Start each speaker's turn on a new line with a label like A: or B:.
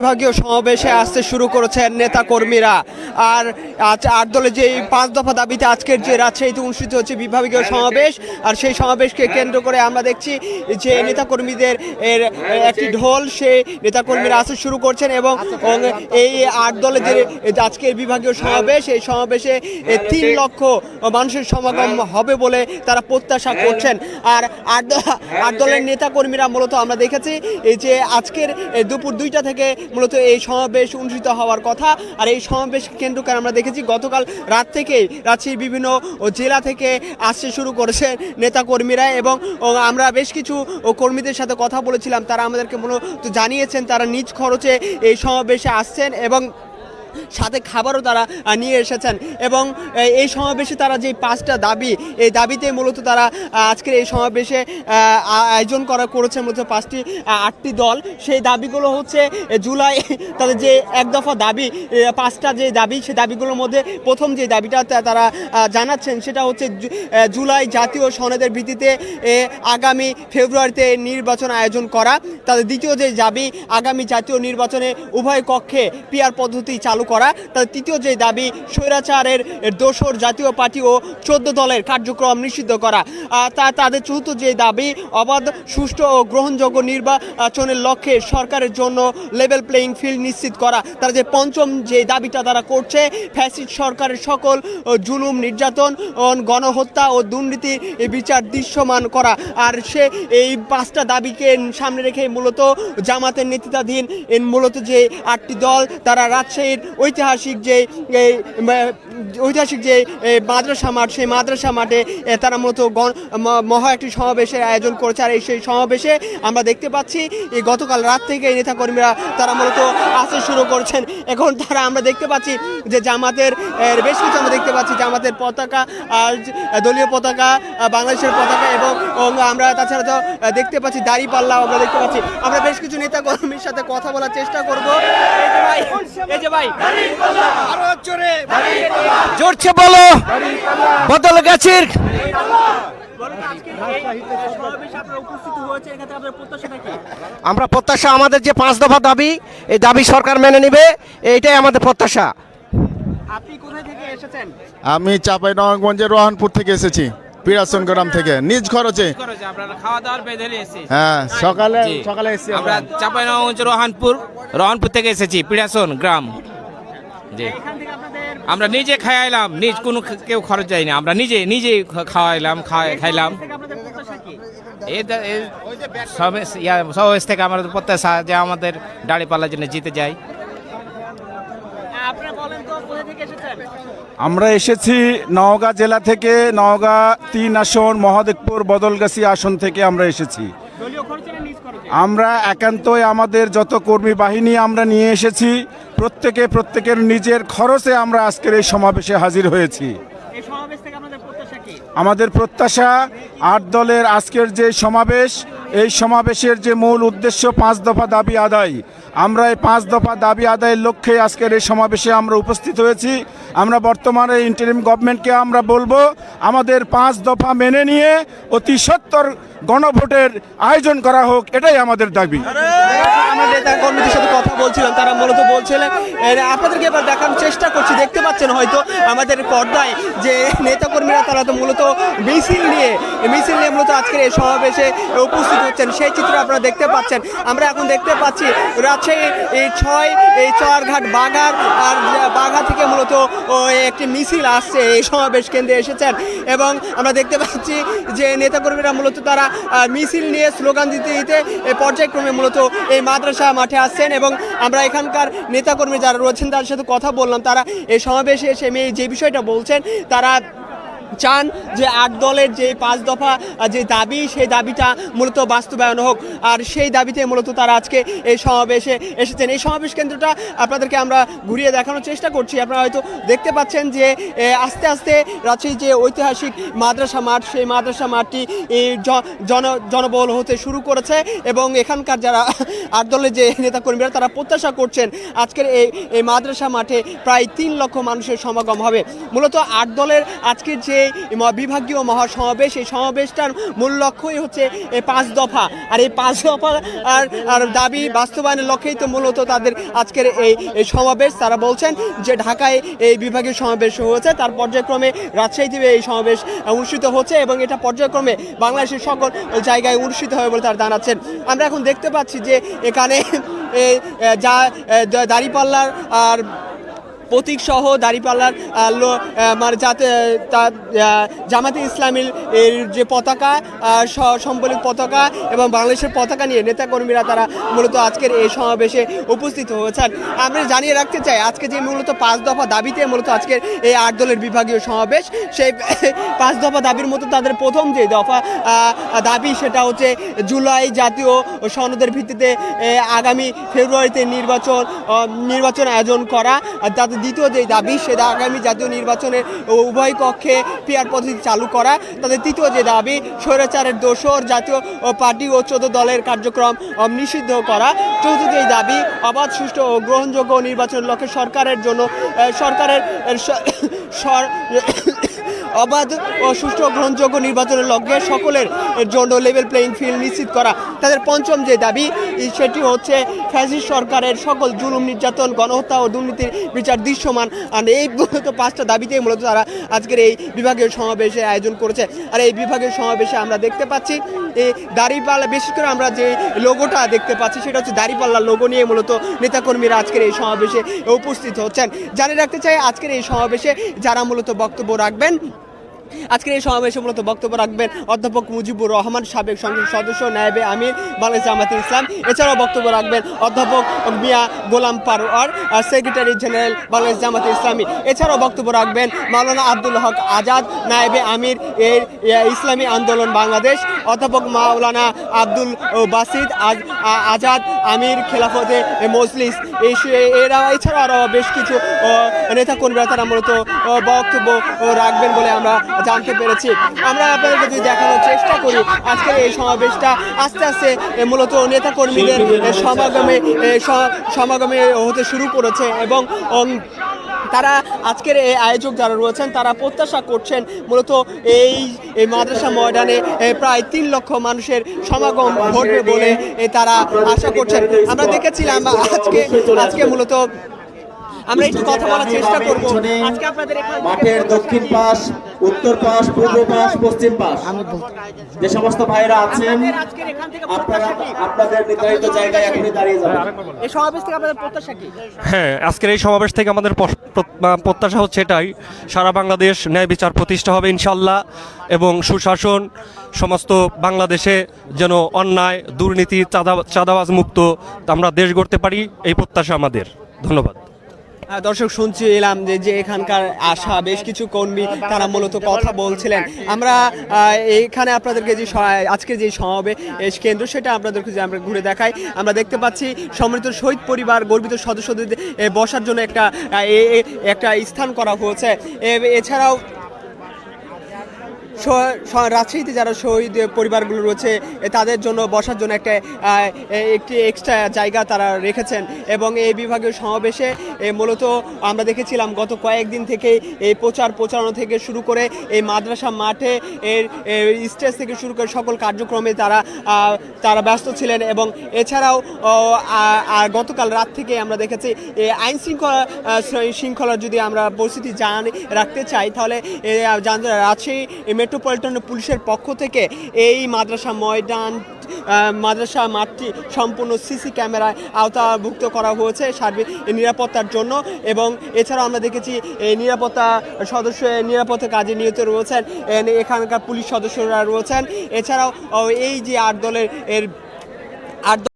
A: বিভাগীয় সমাবেশে আসতে শুরু করেছেন নেতা কর্মীরা। আর আজ ৮ দলের যে 5 দফা দাবিতে আজকের যে রাজশাহীতে অনুষ্ঠিত হচ্ছে বিভাগীয় সমাবেশ, আর সেই সমাবেশকে কেন্দ্র করে আমরা দেখছি যে নেতাকর্মীদের এর একটি ঢোল, সেই নেতাকর্মীরা আসতে শুরু করছেন এবং এই ৮ দলের যে আজকের বিভাগীয় সমাবেশ, এই সমাবেশে 3 লক্ষ মানুষের সমাগম হবে বলে তারা প্রত্যাশা করছেন। আর ৮ দলের নেতাকর্মীরা মূলত আমরা দেখেছি এই যে আজকের দুপুর 2টা থেকে মূলত এই সমাবেশ অনুষ্ঠিত হওয়ার কথা। আর এই সমাবেশ কেন্দ্র করে আমরা দেখেছি গতকাল রাত থেকেই রাজশাহীর বিভিন্ন জেলা থেকে আসতে শুরু করেছে নেতাকর্মীরা, এবং আমরা বেশ কিছু কর্মীদের সাথে কথা বলেছিলাম। তারা আমাদেরকে মূলত জানিয়েছেন তারা নিজ খরচে এই সমাবেশে আসছেন এবং সাথে খাবারও তারা নিয়ে এসেছেন। এবং এই সমাবেশে তারা যে 5টা দাবি, এই দাবিতে মূলত তারা আজকের এই সমাবেশে আয়োজন করেছে মূলত 8টি দল। সেই দাবিগুলো হচ্ছে জুলাই, তাদের যে 1 দফা দাবি, 5টা যে দাবি, সেই দাবিগুলোর মধ্যে প্রথম যে দাবিটা তারা জানাচ্ছেন সেটা হচ্ছে জুলাই জাতীয় সনদের ভিত্তিতে আগামী ফেব্রুয়ারিতে নির্বাচন আয়োজন করা। তাদের দ্বিতীয় যে দাবি আগামী জাতীয় নির্বাচনে উভয় কক্ষে পিআর পদ্ধতি চালু করা। তাদের তৃতীয় যে দাবি স্বৈরাচারের দোসর জাতীয় পার্টি ও 14 দলের কার্যক্রম নিষিদ্ধ করা। তাদের চতুর্থ যে দাবি অবাধ, সুষ্ঠু ও গ্রহণযোগ্য নির্বাচনের লক্ষ্যে সরকারের জন্য লেভেল প্লেইং ফিল্ড নিশ্চিত করা। তারা যে পঞ্চম যে দাবিটা তারা করছে ফ্যাসিস্ট সরকারের সকল জুলুম, নির্যাতন, গণহত্যা ও দুর্নীতির বিচার দৃশ্যমান করা। আর সে এই 5টা দাবিকে সামনে রেখে মূলত জামাতের নেতৃত্বাধীন মূলত যে 8টি দল তারা রাজশাহীর ঐতিহাসিক যে মাদ্রাসা মাঠ, সেই মাদ্রাসা মাঠে তারা মূলত মহা একটি সমাবেশের আয়োজন করেছে। আর সেই সমাবেশে আমরা দেখতে পাচ্ছি এই গতকাল রাত থেকে এই নেতাকর্মীরা তারা মূলত আসতে শুরু করছেন। এখন আমরা দেখতে পাচ্ছি যে জামাতের বেশ কিছু আমরা দেখতে পাচ্ছি জামাতের পতাকা, দলীয় পতাকা, বাংলাদেশের পতাকা, এবং আমরা তাছাড়া তো দেখতে পাচ্ছি দাঁড়িপাল্লা আমরা দেখতে পাচ্ছি। আমরা বেশ কিছু নেতাকর্মীর সাথে কথা বলার চেষ্টা করবো। এই যে ভাই আরো
B: জোরছে বলো, বদল গাছির আমরা প্রত্যাশা, আমাদের যে 5 দফা দাবি, এই দাবি সরকার মেনে নেবে, এইটাই আমাদের প্রত্যাশা।
A: আপনি কোথা থেকে এসেছেন?
C: আমি চাঁপাইনবাবগঞ্জের রোহানপুর থেকে এসেছি, পিরাসন গ্রাম থেকে, নিজ খরচে।
D: আপনারা খাওয়া দাওয়ার বেঁধে এসেছি।
C: হ্যাঁ, সকালে এসেছি
D: আমরা চাঁপাইনবাবগঞ্জ রোহানপুর থেকে এসেছি, পিরাসন গ্রাম। জি, আমরা নিজে খাইলাম, কোনো কেউ খরচ যায়নি, আমরা নিজে খাইলাম। সমাবেশ থেকে আমাদের প্রত্যাশা যে আমাদের দাঁড়িপাল্লার জন্য জিতে যায়।
E: আমরা এসেছি নওগাঁ জেলা থেকে, নওগাঁ 3 আসন, মহাদেবপুর বদলগাছি আসন থেকে আমরা এসেছি। আমরা একান্তই আমাদের যত কর্মী বাহিনী আমরা নিয়ে এসেছি, প্রত্যেকের নিজের খরচে আমরা আজকের এই সমাবেশে হাজির হয়েছি। আমাদের প্রত্যাশা 8 দলের আজকের যে সমাবেশ, এই সমাবেশের যে মূল উদ্দেশ্য 5 দফা দাবি আদায়। আমরা এই 5 দফা দাবি আদায়ের লক্ষ্যে আজকের এই সমাবেশে আমরা উপস্থিত হয়েছি। আমরা বর্তমানে ইন্টারিম গভর্নমেন্টকে আমরা বলবো আমাদের 5 দফা মেনে নিয়ে অতি সত্বর গণভোটের আয়োজন করা হোক, এটাই আমাদের দাবি।
A: আমাদের নেতাকর্মীদের সাথে কথা বলছিলাম, তারা মূলত বলছিলেন, আপনাদেরকে এবার দেখানোর চেষ্টা করছি, দেখতে পাচ্ছেন হয়তো আমাদের পর্দায় যে নেতাকর্মীরা তারা তো মূলত মিছিল নিয়ে মূলত আজকের এই সমাবেশে উপস্থিত হচ্ছেন, সেই চিত্র আপনারা দেখতে পাচ্ছেন। আমরা এখন দেখতে পাচ্ছি রাজশাহী এই চরঘাট বাঘা থেকে মূলত একটি মিছিল আসছে, এই সমাবেশ কেন্দ্রে এসেছেন। এবং আমরা দেখতে পাচ্ছি যে নেতাকর্মীরা মূলত তারা মিছিল নিয়ে স্লোগান দিতে পর্যায়ক্রমে মূলত এই মাদ্রাসা মাঠে আসছেন। এবং আমরা এখানকার নেতাকর্মী যারা রয়েছেন তাদের সাথে কথা বললাম, তারা এই সমাবেশে এসে যে বিষয়টা বলছেন, তারা চান যে 8 দলের যে 5 দফা যে দাবি, সেই দাবিটা মূলত বাস্তবায়ন হোক। আর সেই দাবিতে মূলত তারা আজকে এই সমাবেশে এসেছেন। এই সমাবেশ কেন্দ্রটা আপনাদেরকে আমরা ঘুরিয়ে দেখানোর চেষ্টা করছি। আপনারা হয়তো দেখতে পাচ্ছেন যে আস্তে আস্তে রাজশাহী যে ঐতিহাসিক মাদ্রাসা মাঠ, সেই মাদ্রাসা মাঠটি জনবহুল হতে শুরু করেছে। এবং এখানকার যারা 8 দলের যে নেতাকর্মীরা তারা প্রত্যাশা করছেন আজকের এই মাদ্রাসা মাঠে প্রায় 3 লক্ষ মানুষের সমাগম হবে। মূলত 8 দলের আজকের যে যে বিভাগীয় মহাসমাবেশ, এই সমাবেশটার মূল লক্ষ্যই হচ্ছে এই 5 দফা। আর এই 5 দফা আর দাবি বাস্তবায়নের লক্ষ্যেই তো মূলত তাদের আজকের এই সমাবেশ। তারা বলছেন যে ঢাকায় এই বিভাগীয় সমাবেশ হয়েছে, তার পর্যায়ক্রমে রাজশাহীতে এই সমাবেশ অনুষ্ঠিত হচ্ছে এবং এটা পর্যায়ক্রমে বাংলাদেশের সকল জায়গায় অনুষ্ঠিত হবে বলে তারা জানাচ্ছেন। আমরা এখন দেখতে পাচ্ছি যে এখানে যা দাঁড়িপাল্লার আর প্রতীক সহ দাঁড়িপাল্লার মানে যাতে জামাতে ইসলামীর এর যে পতাকা সম্বলিত পতাকা এবং বাংলাদেশের পতাকা নিয়ে নেতাকর্মীরা তারা মূলত আজকের এই সমাবেশে উপস্থিত হয়েছেন। আমরা জানিয়ে রাখতে চাই আজকে যে মূলত 5 দফা দাবিতে মূলত আজকের এই 8 দলের বিভাগীয় সমাবেশ, সেই 5 দফা দাবির মতো তাদের প্রথম যে দফা দাবি সেটা হচ্ছে জুলাই জাতীয় সনদের ভিত্তিতে আগামী ফেব্রুয়ারিতে নির্বাচন আয়োজন করা। আর তাদের দ্বিতীয় যে দাবি সেটা আগামী জাতীয় নির্বাচনের উভয় কক্ষে পিআর পদ্ধতি চালু করা। তাদের তৃতীয় যে দাবি স্বৈরাচারের দোসর জাতীয় পার্টি ও 14 দলের কার্যক্রম নিষিদ্ধ করা। চতুর্থ যে দাবি অবাধ, সুষ্ঠু ও গ্রহণযোগ্য নির্বাচনের লক্ষ্যে অবাধ ও সুষ্ঠু গ্রহণযোগ্য নির্বাচনের লক্ষ্যে সকলের জন্য লেভেল প্লেইং ফিল্ড নিশ্চিত করা। তাদের পঞ্চম যে দাবি সেটি হচ্ছে ফ্যাসিস্ট সরকারের সকল জুলুম, নির্যাতন, গণহত্যা ও দুর্নীতির বিচার দৃশ্যমান। আর এই মূলত 5টা দাবিতেই মূলত তারা আজকের এই বিভাগীয় সমাবেশে আয়োজন করেছে। আর এই বিভাগীয় সমাবেশে আমরা দেখতে পাচ্ছি এই দাঁড়িপাল্লা, বিশেষ করে আমরা যে লোগোটা দেখতে পাচ্ছি সেটা হচ্ছে দাঁড়িপাল্লা লোগো নিয়ে মূলত নেতাকর্মীরা আজকের এই সমাবেশে উপস্থিত হচ্ছেন। জানিয়ে রাখতে চাই আজকের এই সমাবেশে যারা মূলত বক্তব্য রাখবেন, আজকের এই সমাবেশে মূলত বক্তব্য রাখবেন অধ্যাপক মুজিবুর রহমান, সাবেক সংসদ সদস্য, নায়েবে আমির, বাংলাদেশ জামাতে ইসলাম। এছাড়াও বক্তব্য রাখবেন অধ্যাপক মিয়া গোলাম পারোয়ার, সেক্রেটারি জেনারেল বাংলাদেশ জামাতে ইসলামী। এছাড়াও বক্তব্য রাখবেন মাওলানা আব্দুল হক আজাদ, নায়েবে আমির এর ইসলামী আন্দোলন বাংলাদেশ, অধ্যাপক মাওলানা আব্দুল বাসিদ আজাদ, আমির খেলাফতে মজলিস। এছাড়াও আরও বেশ কিছু নেতাকর্মীরা তারা মূলত বক্তব্য রাখবেন বলে আমরা জানতে পেরেছি। আমরা আপনাদেরকে যদি দেখানোর চেষ্টা করি আজকের এই সমাবেশটা আস্তে আস্তে মূলত নেতাকর্মীদের সমাগমে হতে শুরু করেছে এবং তারা আজকের এই আয়োজক যারা রয়েছেন তারা প্রত্যাশা করছেন মূলত এই মাদ্রাসা ময়দানে প্রায় 3 লক্ষ মানুষের সমাগম ঘটবে বলে তারা আশা করছেন। আমরা দেখেছিলাম আজকে মূলত আমরা একটু কথা বলার চেষ্টা করব। আজকে আপনাদের
F: মাঠের দক্ষিণ পাশ, উত্তর পাশ, পূর্ব পাশ, পশ্চিম পাশ যে সমস্ত ভাইরা আছেন আপনারা আপনাদের নির্ধারিত জায়গায় এখনই দাঁড়িয়ে যাবেন।
A: এই সমাবেশ থেকে আপনাদের প্রত্যাশা কি?
G: হ্যাঁ, আজকের এই সমাবেশ থেকে আমাদের প্রত্যাশা হচ্ছে এটাই, সারা বাংলাদেশ ন্যায় বিচার প্রতিষ্ঠা হবে ইনশাল্লাহ এবং সুশাসন সমস্ত বাংলাদেশে যেন অন্যায়, দুর্নীতি, চাঁদাবাজ মুক্ত আমরা দেশ গড়তে পারি, এই প্রত্যাশা আমাদের। ধন্যবাদ।
A: দর্শক শুনছিলাম যে এখানকার আশা বেশ কিছু কর্মী তারা মূলত কথা বলছিলেন। আমরা এখানে আপনাদেরকে যে আজকে যে সমাবেশ কেন্দ্র সেটা আপনাদেরকে যে আমরা ঘুরে দেখাই, আমরা দেখতে পাচ্ছি সম্মিলিত শহীদ পরিবার গর্বিত সদস্যদের বসার জন্য একটা স্থান করা হয়েছে। এছাড়াও রাজশাহীতে যারা শহীদ পরিবারগুলো রয়েছে তাদের জন্য বসার জন্য একটি এক্সট্রা জায়গা তারা রেখেছেন এবং এই বিভাগীয় সমাবেশে মূলত আমরা দেখেছিলাম গত কয়েকদিন থেকে এই প্রচারণা থেকে শুরু করে এই মাদ্রাসা মাঠে এর স্টেজ থেকে শুরু করে সকল কার্যক্রমে তারা ব্যস্ত ছিলেন এবং এছাড়াও গতকাল রাত থেকে আমরা দেখেছি আইন শৃঙ্খলার যদি আমরা পরিস্থিতি রাখতে চাই তাহলে রাজশাহী মেট্রোপলিটন পুলিশের পক্ষ থেকে এই মাদ্রাসা মাঠটি সম্পূর্ণ সিসি ক্যামেরায় আওতাভুক্ত করা হয়েছে সার্বিক নিরাপত্তার জন্য এবং এছাড়াও আমরা দেখেছি এই নিরাপত্তা কাজে নিয়োজিত রয়েছেন এখানকার পুলিশ সদস্যরা রয়েছেন। এছাড়াও এই যে 8 দলের